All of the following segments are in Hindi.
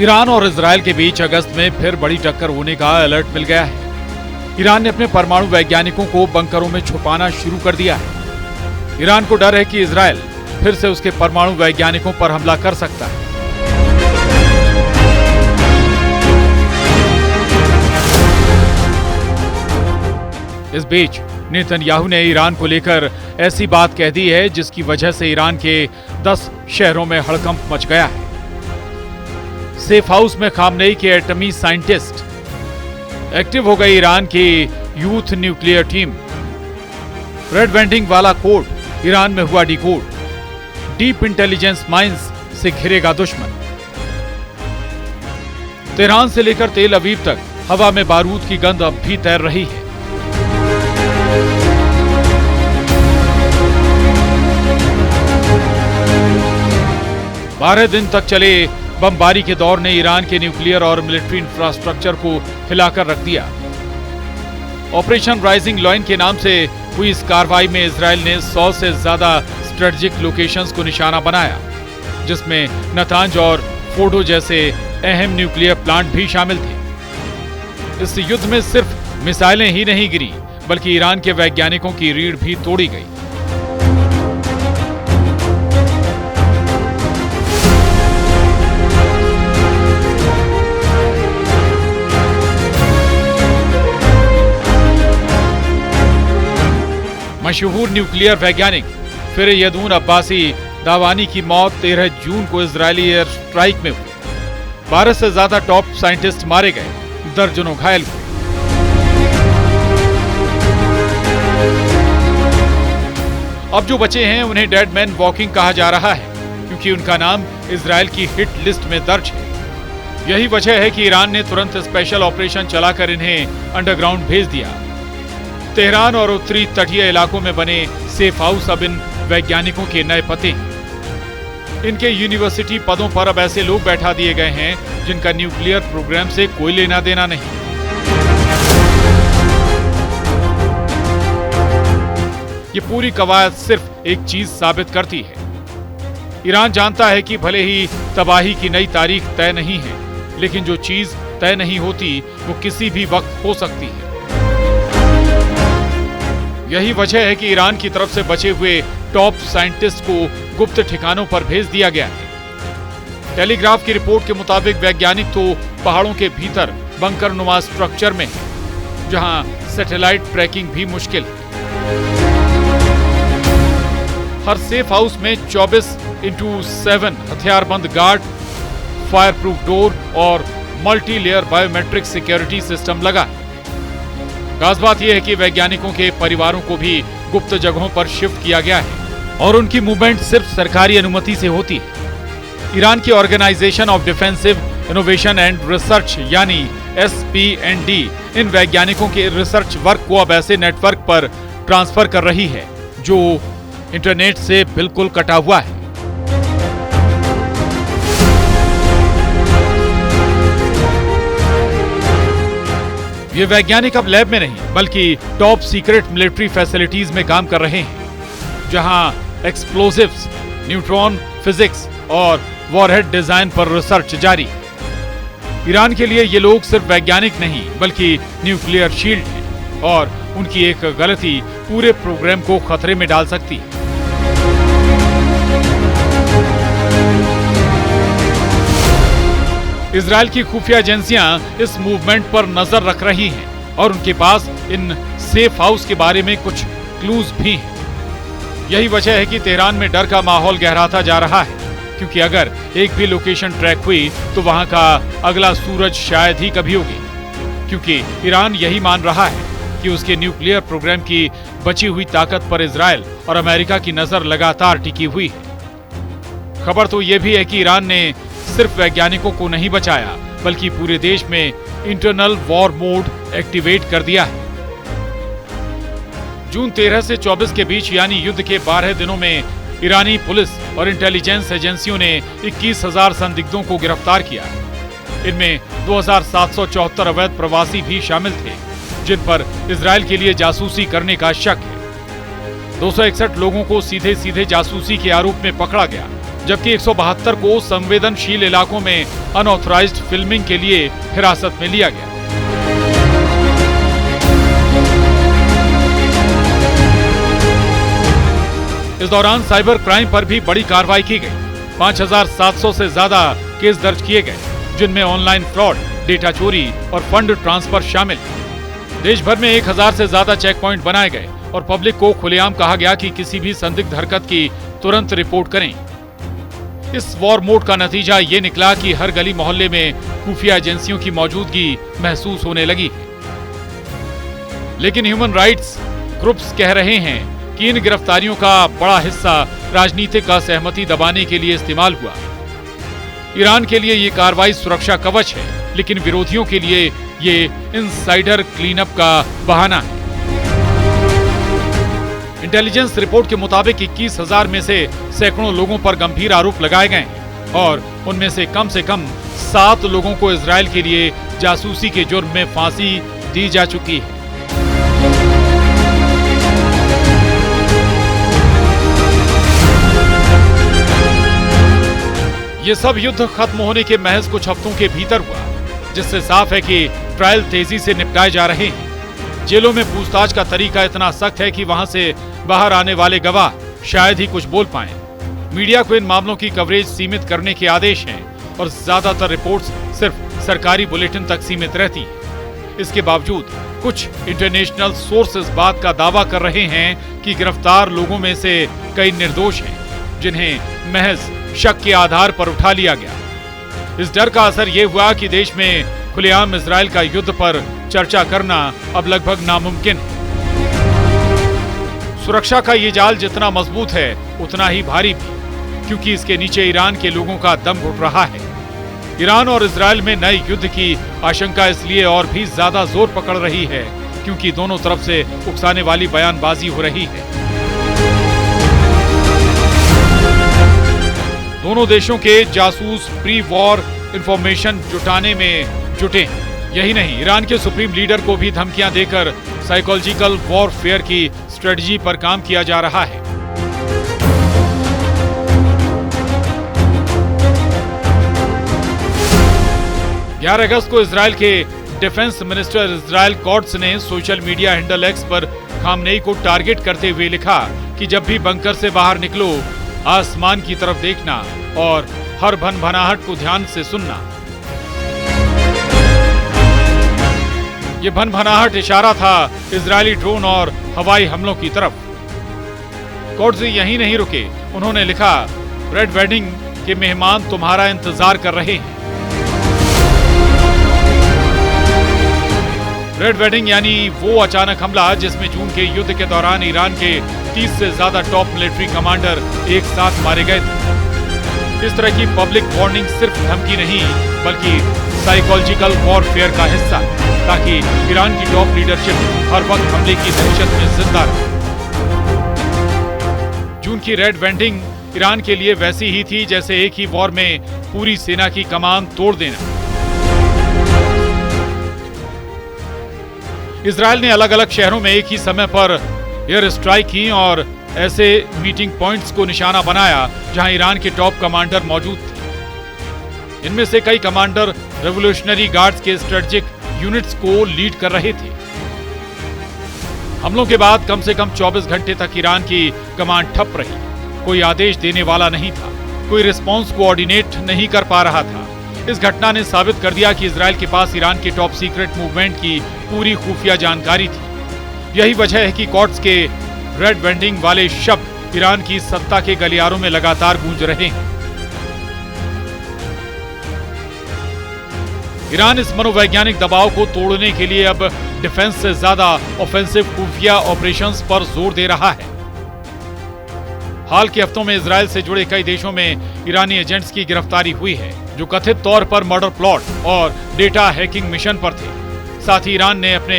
ईरान और इजरायल के बीच अगस्त में फिर बड़ी टक्कर होने का अलर्ट मिल गया है। ईरान ने अपने परमाणु वैज्ञानिकों को बंकरों में छुपाना शुरू कर दिया है। ईरान को डर है कि इजरायल फिर से उसके परमाणु वैज्ञानिकों पर हमला कर सकता है। इस बीच नेतन्याहू ने ईरान को लेकर ऐसी बात कह दी है जिसकी वजह से ईरान के 10 शहरों में हड़कंप मच गया है। सेफ हाउस में खामनेई के एटमी साइंटिस्ट, एक्टिव हो गई ईरान की youth nuclear team, red vending वाला कोड, ईरान में हुआ डिकोड, डीप इंटेलिजेंस माइंस से घिरेगा दुश्मन। तेहरान से लेकर तेल अवीव तक हवा में बारूद की गंध अब भी तैर रही है। बारह दिन तक चले बमबारी के दौर ने ईरान के न्यूक्लियर और मिलिट्री इंफ्रास्ट्रक्चर को हिलाकर रख दिया। ऑपरेशन राइजिंग लॉयन के नाम से हुई इस कार्रवाई में इजरायल ने 100 से ज्यादा स्ट्रेटेजिक लोकेशंस को निशाना बनाया, जिसमें नतांज और फोर्डो जैसे अहम न्यूक्लियर प्लांट भी शामिल थे। इस युद्ध में सिर्फ मिसाइलें ही नहीं गिरी, बल्कि ईरान के वैज्ञानिकों की रीढ़ भी तोड़ी गई। मशहूर न्यूक्लियर वैज्ञानिक फिरयदून अब्बासी दावानी की मौत 13 जून को इजरायली एयर स्ट्राइक में हुई। 12 से ज्यादा टॉप साइंटिस्ट मारे गए, दर्जनों घायल हुए। अब जो बचे हैं उन्हें डेड मैन वॉकिंग कहा जा रहा है, क्योंकि उनका नाम इजरायल की हिट लिस्ट में दर्ज है। यही वजह है कि ईरान ने तुरंत स्पेशल ऑपरेशन चलाकर इन्हें अंडरग्राउंड भेज दिया। तेहरान और उत्तरी तटीय इलाकों में बने सेफ हाउस अब इन वैज्ञानिकों के नए पते हैं। इनके यूनिवर्सिटी पदों पर अब ऐसे लोग बैठा दिए गए हैं जिनका न्यूक्लियर प्रोग्राम से कोई लेना देना नहीं। ये पूरी कवायद सिर्फ एक चीज साबित करती है, ईरान जानता है कि भले ही तबाही की नई तारीख तय नहीं है, लेकिन जो चीज तय नहीं होती वो किसी भी वक्त हो सकती है। यही वजह है कि ईरान की तरफ से बचे हुए टॉप साइंटिस्ट को गुप्त ठिकानों पर भेज दिया गया है। टेलीग्राफ की रिपोर्ट के मुताबिक वैज्ञानिक तो पहाड़ों के भीतर बंकर नुमा स्ट्रक्चर में है, जहां सैटेलाइट ट्रैकिंग भी मुश्किल है। हर सेफ हाउस में 24x7 हथियारबंद गार्ड, फायर प्रूफ डोर और multi layer biometric security system लगा है। खास बात यह है कि वैज्ञानिकों के परिवारों को भी गुप्त जगहों पर शिफ्ट किया गया है और उनकी मूवमेंट सिर्फ सरकारी अनुमति से होती है। ईरान की organisation of defensive innovation and research यानी SPND इन वैज्ञानिकों के रिसर्च वर्क को अब ऐसे नेटवर्क पर ट्रांसफर कर रही है जो इंटरनेट से बिल्कुल कटा हुआ है। ये वैज्ञानिक अब लैब में नहीं बल्कि टॉप सीक्रेट मिलिट्री फैसिलिटीज में काम कर रहे हैं, जहां एक्सप्लोजिव्स, न्यूट्रॉन फिजिक्स और वॉरहेड डिजाइन पर रिसर्च जारी है। ईरान के लिए ये लोग सिर्फ वैज्ञानिक नहीं बल्कि न्यूक्लियर शील्ड हैं और उनकी एक गलती पूरे प्रोग्राम को खतरे में डाल सकती है। इजरायल की खुफिया एजेंसियां इस मूवमेंट पर नजर रख रही हैं और उनके पास इन सेफ हाउस के बारे में कुछ क्लूज भी हैं। यही वजह है कि तेहरान में डर का माहौल गहराता जा रहा है, क्योंकि अगर एक भी लोकेशन ट्रैक हुई तो वहां का अगला सूरज शायद ही कभी उगे, क्योंकि ईरान यही मान रहा है कि उसके न्यूक्लियर प्रोग्राम की बची हुई ताकत पर इजरायल और अमेरिका की नजर लगातार टिकी हुई है। खबर तो यह भी है कि ईरान ने सिर्फ वैज्ञानिकों को नहीं बचाया, बल्कि पूरे देश में इंटरनल वॉर मोड एक्टिवेट कर दिया है। जून 13 से 24 के बीच यानी युद्ध के 12 दिनों में ईरानी पुलिस और इंटेलिजेंस एजेंसियों ने 21,000 संदिग्धों को गिरफ्तार किया। इनमें 2,774 अवैध प्रवासी भी शामिल थे, जिन पर इजरायल के लिए जासूसी करने का शक है। 261 लोगों को सीधे सीधे जासूसी के आरोप में पकड़ा गया जबकि 172 को संवेदनशील इलाकों में अनऑथराइज्ड फिल्मिंग के लिए हिरासत में लिया गया। इस दौरान साइबर क्राइम पर भी बड़ी कार्रवाई की गई। 5700 से ज्यादा केस दर्ज किए गए, जिनमें ऑनलाइन फ्रॉड, डेटा चोरी और फंड ट्रांसफर शामिल है। देश भर में 1000 से ज्यादा चेक पॉइंट बनाए गए और पब्लिक को खुलेआम कहा गया कि किसी भी संदिग्ध हरकत की तुरंत रिपोर्ट करें। इस वॉर मोड का नतीजा ये निकला कि हर गली मोहल्ले में खुफिया एजेंसियों की मौजूदगी महसूस होने लगी है। लेकिन ह्यूमन राइट्स ग्रुप्स कह रहे हैं कि इन गिरफ्तारियों का बड़ा हिस्सा राजनीतिक असहमति दबाने के लिए इस्तेमाल हुआ। ईरान के लिए ये कार्रवाई सुरक्षा कवच है, लेकिन विरोधियों के लिए ये इनसाइडर क्लीनअप का बहाना है। इंटेलिजेंस रिपोर्ट के मुताबिक 21,000 में से सैकड़ों लोगों पर गंभीर आरोप लगाए गए हैं और उनमें से कम 7 लोगों को इजरायल के लिए जासूसी के जुर्म में फांसी दी जा चुकी है। ये सब युद्ध खत्म होने के महज कुछ हफ्तों के भीतर हुआ, जिससे साफ है कि ट्रायल तेजी से निपटाए जा रहे हैं। जेलों में पूछताछ का तरीका इतना सख्त है कि वहां से बाहर आने वाले गवाह शायद ही कुछ बोल पाएं। मीडिया को इन मामलों की कवरेज सीमित करने के आदेश हैं और ज्यादातर रिपोर्ट्स सिर्फ सरकारी बुलेटिन तक सीमित रहती हैं। इसके बावजूद कुछ इंटरनेशनल सोर्सेज बात का दावा कर रहे हैं कि गिरफ्तार लोगों में से कई निर्दोष हैं, जिन्हें महज शक के आधार पर उठा लिया गया। इस डर का असर ये हुआ कि देश में खुलेआम इजरायल का युद्ध पर चर्चा करना अब लगभग नामुमकिन है। सुरक्षा का ये जाल जितना मजबूत है उतना ही भारी भी, क्योंकि इसके नीचे ईरान के लोगों का दम घुट रहा है। ईरान और इजरायल में नए युद्ध की आशंका इसलिए और भी ज्यादा जोर पकड़ रही है क्योंकि दोनों तरफ से उकसाने वाली बयानबाजी हो रही है। दोनों देशों के जासूस प्री वॉर इंफॉर्मेशन जुटाने में जुटे हैं। यही नहीं, ईरान के सुप्रीम लीडर को भी धमकियां देकर साइकोलॉजिकल वॉरफेयर की स्ट्रेटजी पर काम किया जा रहा है। अगस्त को इजरायल के डिफेंस मिनिस्टर इजरायल कॉट्स ने सोशल मीडिया हैंडल एक्स पर खामनेई को टारगेट करते हुए लिखा कि जब भी बंकर से बाहर निकलो, आसमान की तरफ देखना और हर भनभनाहट को ध्यान से सुनना। ये भनभनाहट इशारा था इजरायली ड्रोन और हवाई हमलों की तरफ। कॉट्स यहीं नहीं रुके, उन्होंने लिखा, रेड वेडिंग के मेहमान तुम्हारा इंतजार कर रहे हैं। रेड वेडिंग यानी वो अचानक हमला जिसमें जून के युद्ध के दौरान ईरान के 30 से ज्यादा टॉप मिलिट्री कमांडर एक साथ मारे गए थे। इस तरह की पब्लिक वार्निंग सिर्फ धमकी नहीं बल्कि साइकोलॉजिकल वॉरफेयर का हिस्सा, ताकि ईरान की टॉप लीडरशिप हर वक्त हमले की दहशत में जिंदा रहे। जून की रेड वेडिंग ईरान के लिए वैसी ही थी जैसे एक ही वॉर में पूरी सेना की कमान तोड़ देना। इजरायल ने अलग अलग शहरों में एक ही समय पर एयर स्ट्राइक की और ऐसे मीटिंग पॉइंट्स को निशाना बनाया जहां ईरान के टॉप कमांडर मौजूद थे। इनमें से कई कमांडर रेवोल्यूशनरी गार्ड्स के स्ट्रेटेजिक यूनिट्स को लीड कर रहे थे। हमलों के बाद कम से कम 24 घंटे तक ईरान की कमांड ठप रही। कोई आदेश देने वाला नहीं था, कोई रिस्पॉन्स कोऑर्डिनेट नहीं कर पा रहा था। इस घटना ने साबित कर दिया कि इजरायल के पास ईरान के टॉप सीक्रेट मूवमेंट की पूरी खुफिया जानकारी थी। यही वजह है कि कॉट्स के रेड वेडिंग वाले शब्द ईरान की सत्ता के गलियारों में लगातार गूंज रहे हैं। ईरान इस मनोवैज्ञानिक दबाव को तोड़ने के लिए अब डिफेंस से ज्यादा ऑफेंसिव खुफिया ऑपरेशंस पर जोर दे रहा है। हाल के हफ्तों में इजरायल से जुड़े कई देशों में ईरानी एजेंट्स की गिरफ्तारी हुई है जो कथित तौर पर मर्डर प्लॉट और डेटा हैकिंग मिशन पर थे। साथ ही ईरान ने अपने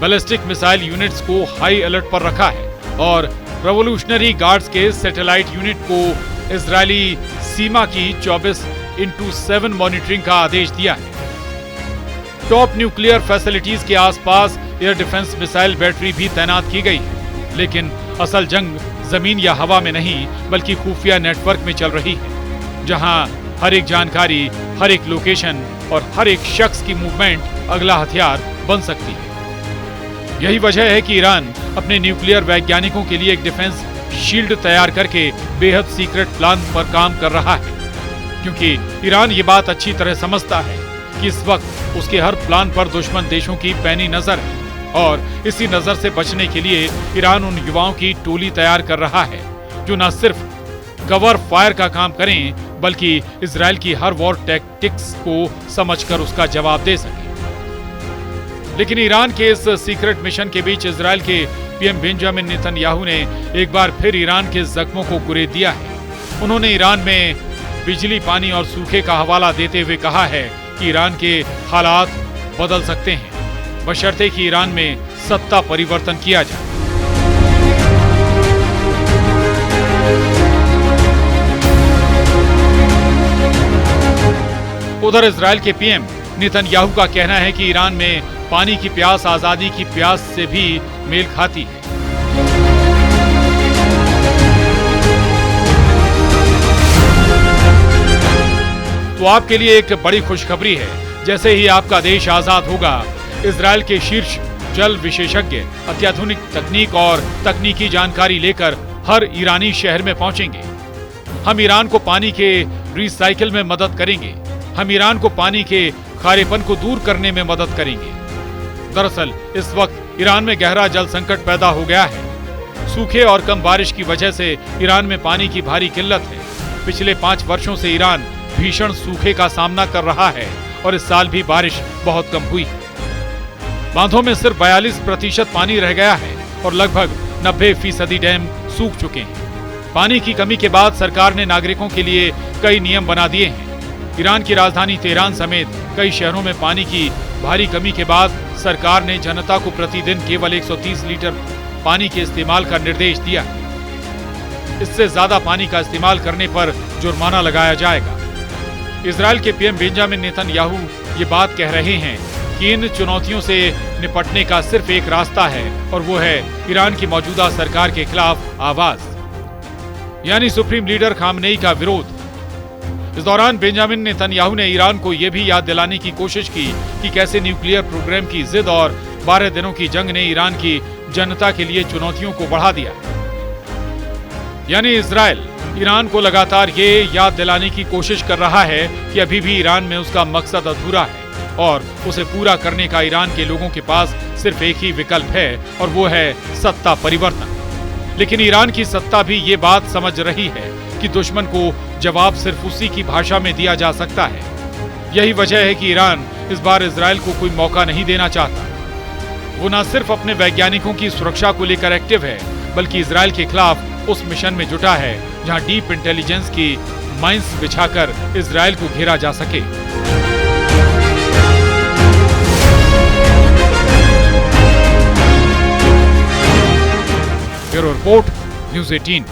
बैलिस्टिक मिसाइल यूनिट्स को हाई अलर्ट पर रखा है और रेवोल्यूशनरी गार्ड्स के सैटेलाइट यूनिट को इजरायली सीमा की 24/7 मॉनिटरिंग का आदेश दिया है। टॉप न्यूक्लियर फैसिलिटीज के आसपास एयर डिफेंस मिसाइल बैटरी भी तैनात की गई है, लेकिन असल जंग जमीन या हवा में नहीं बल्कि खुफिया नेटवर्क में चल रही है, जहां हर एक जानकारी, हर एक लोकेशन और हर एक शख्स की मूवमेंट अगला हथियार बन सकती है। यही वजह है कि ईरान अपने न्यूक्लियर वैज्ञानिकों के लिए एक डिफेंस शील्ड तैयार करके बेहद सीक्रेट प्लान पर काम कर रहा है, क्योंकि ईरान ये बात अच्छी तरह समझता है कि इस वक्त उसके हर प्लान पर दुश्मन देशों की पैनी नजर है और इसी नजर से बचने के लिए ईरान उन युवाओं की टोली तैयार कर रहा है जो न सिर्फ कवर फायर का काम करें बल्कि इजराइल की हर वॉर टैक्टिक्स को समझकर उसका जवाब दे सके। लेकिन ईरान के इस सीक्रेट मिशन के बीच इजराइल के पीएम बेंजामिन नेतन्याहू ने एक बार फिर ईरान के जख्मों को कुरेद दिया है। उन्होंने ईरान में बिजली, पानी और सूखे का हवाला देते हुए कहा है कि ईरान के हालात बदल सकते हैं, बशर्ते कि ईरान में सत्ता परिवर्तन किया जाए। उधर इजराइल के पीएम नेतन्याहू का कहना है कि ईरान में पानी की प्यास आजादी की प्यास से भी मेल खाती है। तो आपके लिए एक बड़ी खुशखबरी है, जैसे ही आपका देश आजाद होगा, इजराइल के शीर्ष जल विशेषज्ञ अत्याधुनिक तकनीक और तकनीकी जानकारी लेकर हर ईरानी शहर में पहुंचेंगे। हम ईरान को पानी के रिसाइकिल में मदद करेंगे। हम ईरान को पानी के खारेपन को दूर करने में मदद करेंगे। दरअसल इस वक्त ईरान में गहरा जल संकट पैदा हो गया है। सूखे और कम बारिश की वजह से ईरान में पानी की भारी किल्लत है। पिछले 5 वर्षों से ईरान भीषण सूखे का सामना कर रहा है और इस साल भी बारिश बहुत कम हुई। बांधों में सिर्फ 42% पानी रह गया है और लगभग 90% डैम सूख चुके हैं। पानी की कमी के बाद सरकार ने नागरिकों के लिए कई नियम बना दिए हैं। ईरान की राजधानी तेहरान समेत कई शहरों में पानी की भारी कमी के बाद सरकार ने जनता को प्रतिदिन केवल 130 लीटर पानी के इस्तेमाल का निर्देश दिया है। इससे ज्यादा पानी का इस्तेमाल करने पर जुर्माना लगाया जाएगा। इजराइल के पीएम बेंजामिन नेतन्याहू ये बात कह रहे हैं कि इन चुनौतियों से निपटने का सिर्फ एक रास्ता है और वो है ईरान की मौजूदा सरकार के खिलाफ आवाज, यानी सुप्रीम लीडर खामनेई का विरोध। इस दौरान बेंजामिन नेतन्याहू ने ईरान को यह भी याद दिलाने की कोशिश की कि कैसे न्यूक्लियर प्रोग्राम की जिद और 12 दिनों की जंग ने ईरान की जनता के लिए चुनौतियों को बढ़ा दिया। यानी इजराइल ईरान को लगातार ये याद दिलाने की कोशिश कर रहा है कि अभी भी ईरान में उसका मकसद अधूरा है और उसे पूरा करने का ईरान के लोगों के पास सिर्फ एक ही विकल्प है और वो है सत्ता परिवर्तन। लेकिन ईरान की सत्ता भी ये बात समझ रही है कि दुश्मन को जवाब सिर्फ उसी की भाषा में दिया जा सकता है। यही वजह है कि ईरान इस बार इजराइल को कोई मौका नहीं देना चाहता। वो न सिर्फ अपने वैज्ञानिकों की सुरक्षा को लेकर एक्टिव है, बल्कि इजराइल के खिलाफ उस मिशन में जुटा है जहां डीप इंटेलिजेंस की माइंस बिछाकर इजराइल को घेरा जा सके। Bureau report, news 18।